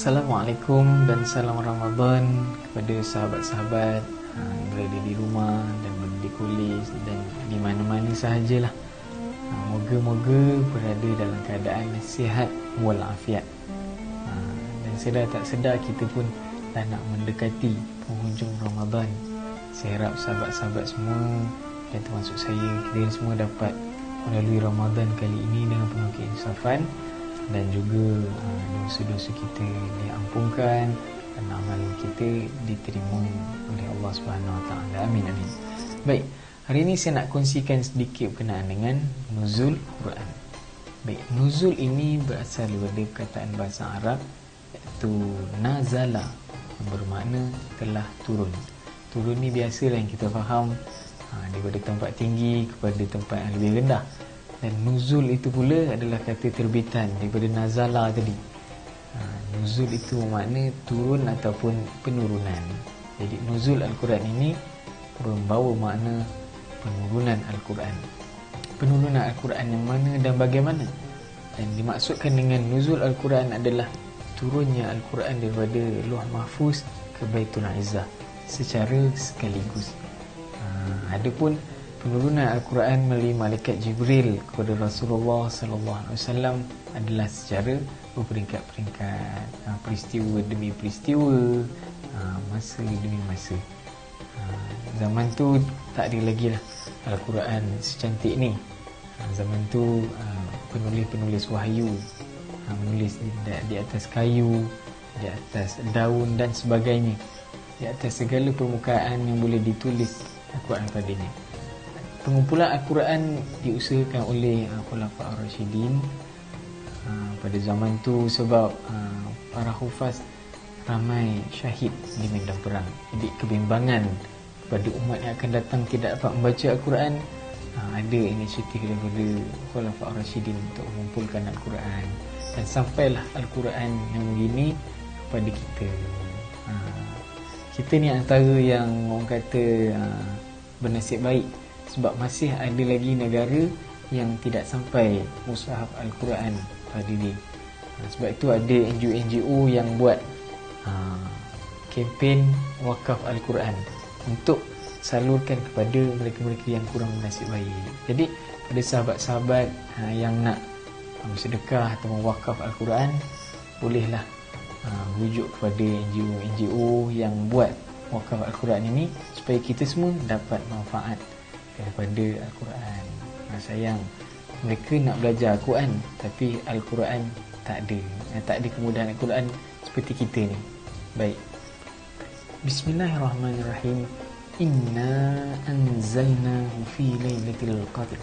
Assalamualaikum dan salam Ramadan kepada sahabat-sahabat yang berada di rumah dan berada di kulis dan di mana-mana sahajalah. Moga-moga berada dalam keadaan sihat walafiat. Dan sedar tak sedar kita pun dah nak mendekati penghujung Ramadan. Saya harap sahabat-sahabat semua dan termasuk saya, kita semua dapat melalui Ramadan kali ini dengan penuh keinsafan dan juga dosa-dosa kita diampunkan dan amalan kita diterima oleh Allah Subhanahu Wa Taala. Amin amin. Baik, hari ini saya nak kongsikan sedikit berkenaan dengan nuzul Quran. Baik, nuzul ini berasal daripada perkataan bahasa Arab iaitu nazala, yang bermakna telah turun. Turun ni biasalah yang kita faham, daripada tempat tinggi kepada tempat yang lebih rendah. Dan nuzul itu pula adalah kata terbitan daripada nazala tadi. Nuzul itu makna turun ataupun penurunan. Jadi nuzul Al-Quran ini membawa makna penurunan Al-Quran. Penurunan Al-Quran yang mana dan bagaimana? Dan dimaksudkan dengan nuzul Al-Quran adalah turunnya Al-Quran daripada Lauh Mahfuz ke Baitul Izzah secara sekaligus. Adapun penurunan Al-Quran melalui malaikat Jibril kepada Rasulullah sallallahu alaihi wasallam adalah secara berperingkat-peringkat, peristiwa demi peristiwa, masa demi masa. Zaman tu tak ada lagi lah Al-Quran secantik ni. Zaman tu penulis-penulis wahyu menulis di atas kayu, di atas daun dan sebagainya, di atas segala permukaan yang boleh ditulis Al-Quran padanya. Pengumpulan Al-Quran diusahakan oleh Khulafa Ar-Rasyidin pada zaman tu sebab para hufaz ramai syahid di medan perang. Jadi kebimbangan kepada umat yang akan datang tidak dapat membaca Al-Quran, ada inisiatif daripada Khulafa Ar-Rasyidin untuk mengumpulkan Al-Quran dan sampailah Al-Quran yang begini kepada kita. Kita ni antara yang orang kata bernasib baik sebab masih ada lagi negara yang tidak sampai mushaf Al-Quran pada ni. Sebab itu ada NGO-NGO yang buat kempen wakaf Al-Quran untuk salurkan kepada mereka-mereka yang kurang bernasib baik. Jadi pada sahabat-sahabat yang nak bersedekah atau mewakaf Al-Quran, bolehlah rujuk kepada NGO-NGO yang buat wakaf Al-Quran ini supaya kita semua dapat manfaat daripada Al-Quran. Sayang, mereka nak belajar Al-Quran tapi Al-Quran tak ada kemudahan Al-Quran seperti kita ni. Baik, Bismillahirrahmanirrahim. Inna anzalnahu fi lailatul qadr.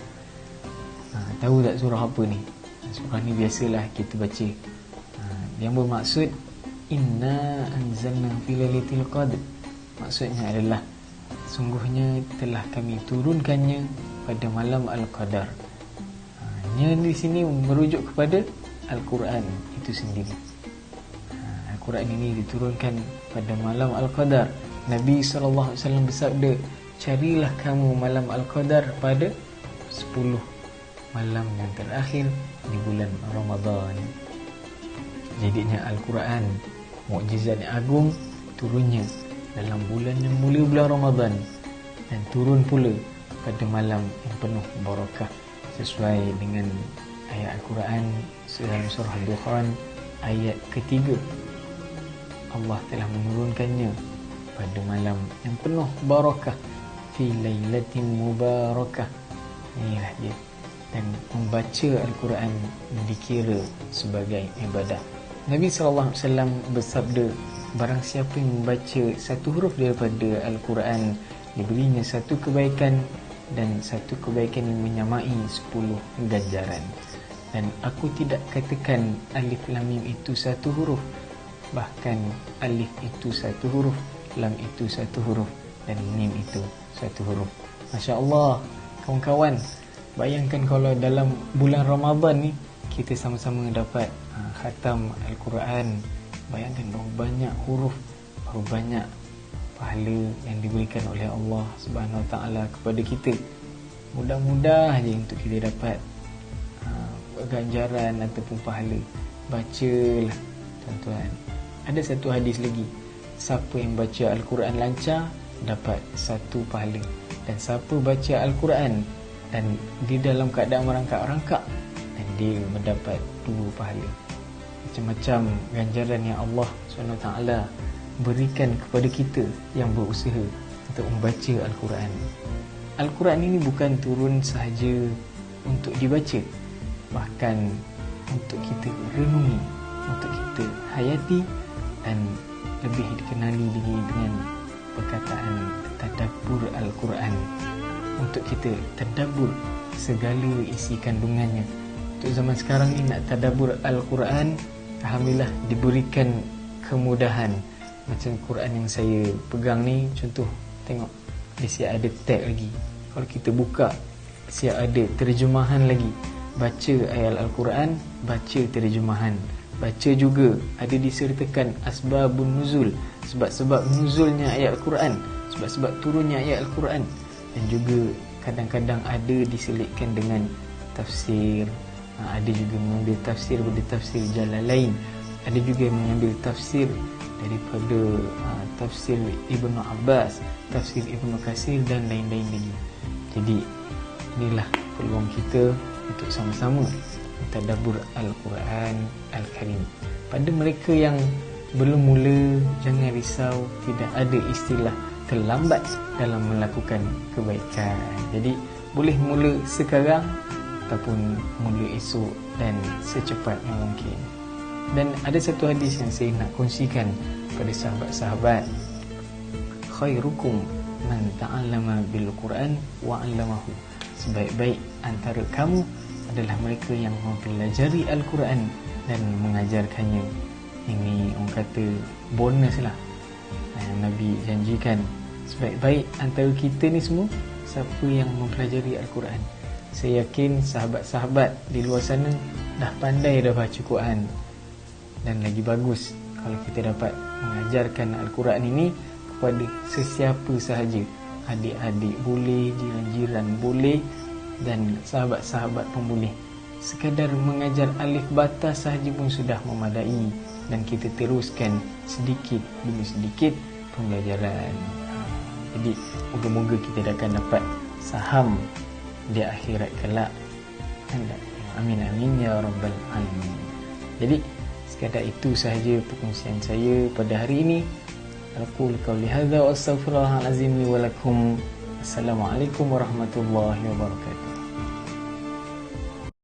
Tahu tak surah apa ni? Surah ni biasalah kita baca. Yang bermaksud Inna anzalnahu fi lailatul qadr, maksudnya adalah sungguhnya telah kami turunkannya pada malam Al-Qadar. Nya di sini merujuk kepada Al-Quran itu sendiri. Al-Quran ini diturunkan pada malam Al-Qadar. Nabi SAW bersabda, carilah kamu malam Al-Qadar pada 10 malam yang terakhir di bulan Ramadan. Jadinya Al-Quran, mukjizat yang agung, turunnya dalam bulan yang mulia, bulan Ramadan, dan turun pula pada malam yang penuh barakah sesuai dengan ayat Al-Quran dalam surah Al-Dukhan ayat ketiga. Allah telah menurunkannya pada malam yang penuh barakah, fi lailatin mubarakah. Inilah dia. Dan membaca Al-Quran dikira sebagai ibadah. Nabi SAW bersabda, barang siapa yang membaca satu huruf daripada Al-Quran, diberinya satu kebaikan dan satu kebaikan yang menyamai 10 ganjaran. Dan aku tidak katakan alif lam mim itu satu huruf, bahkan alif itu satu huruf, lam itu satu huruf, dan mim itu satu huruf. Masya Allah, kawan-kawan, bayangkan kalau dalam bulan Ramadan ni kita sama-sama dapat khatam Al-Quran. Bayangkan berapa banyak huruf, berapa banyak pahala yang diberikan oleh Allah Subhanahu Wa Taala kepada kita. Mudah-mudah je untuk kita dapat ganjaran ataupun pahala. Bacalah tuan-tuan, ada satu hadis lagi, siapa yang baca Al-Quran lancar dapat 1 pahala, dan siapa baca Al-Quran dan di dalam keadaan merangkak-rangkak, dan dia mendapat 2 pahala. Macam-macam ganjaran yang Allah SWT berikan kepada kita yang berusaha untuk membaca Al-Quran. Al-Quran ini bukan turun sahaja untuk dibaca, bahkan untuk kita renungi, untuk kita hayati, dan lebih dikenali lagi dengan perkataan tadabbur Al-Quran, untuk kita tadabbur segala isi kandungannya. Untuk zaman sekarang ni nak tadabbur Al-Quran, alhamdulillah diberikan kemudahan. Macam Quran yang saya pegang ni, contoh tengok, dia siap ada tag lagi. Kalau kita buka, siap ada terjemahan lagi. Baca ayat Al-Quran, baca terjemahan. Baca juga ada disertakan asbabun nuzul, sebab-sebab nuzulnya ayat Al-Quran, sebab-sebab turunnya ayat Al-Quran. Dan juga kadang-kadang ada diselitkan dengan tafsir. Ada juga mengambil tafsir daripada tafsir Jalalain. Ada juga yang mengambil tafsir daripada tafsir Ibnu Abbas, tafsir Ibnu Katsir dan lain-lain lagi. Jadi inilah peluang kita untuk sama-sama tadabbur Al-Quran Al-Karim. Pada mereka yang belum mula, jangan risau, tidak ada istilah terlambat dalam melakukan kebaikan. Jadi boleh mula sekarang ataupun mula esok dan secepat yang mungkin. Dan ada satu hadis yang saya nak kongsikan pada sahabat-sahabat. Khairukum man ta'allama bil Quran wa 'allamahu. Sebaik-baik antara kamu adalah mereka yang mempelajari Al-Quran dan mengajarkannya. Ini orang kata bonus lah. Nabi janjikan sebaik-baik antara kita ni semua siapa yang mempelajari Al-Quran. Saya yakin sahabat-sahabat di luar sana dah pandai dah baca Quran. Dan lagi bagus kalau kita dapat mengajarkan Al-Quran ini kepada sesiapa sahaja. Adik-adik boleh, jiran-jiran boleh, dan sahabat-sahabat pun boleh. Sekadar mengajar alif bata sahaja pun sudah memadai. Dan kita teruskan sedikit demi sedikit pembelajaran. Jadi moga-moga kita akan dapat saham di akhirat kelak. Amin amin ya rabbal alamin. Jadi sekadar itu sahaja perkongsian saya pada hari ini. Aqul qawli hadza wa astaghfirullahal azim li wa lakum. Assalamualaikum warahmatullahi wabarakatuh.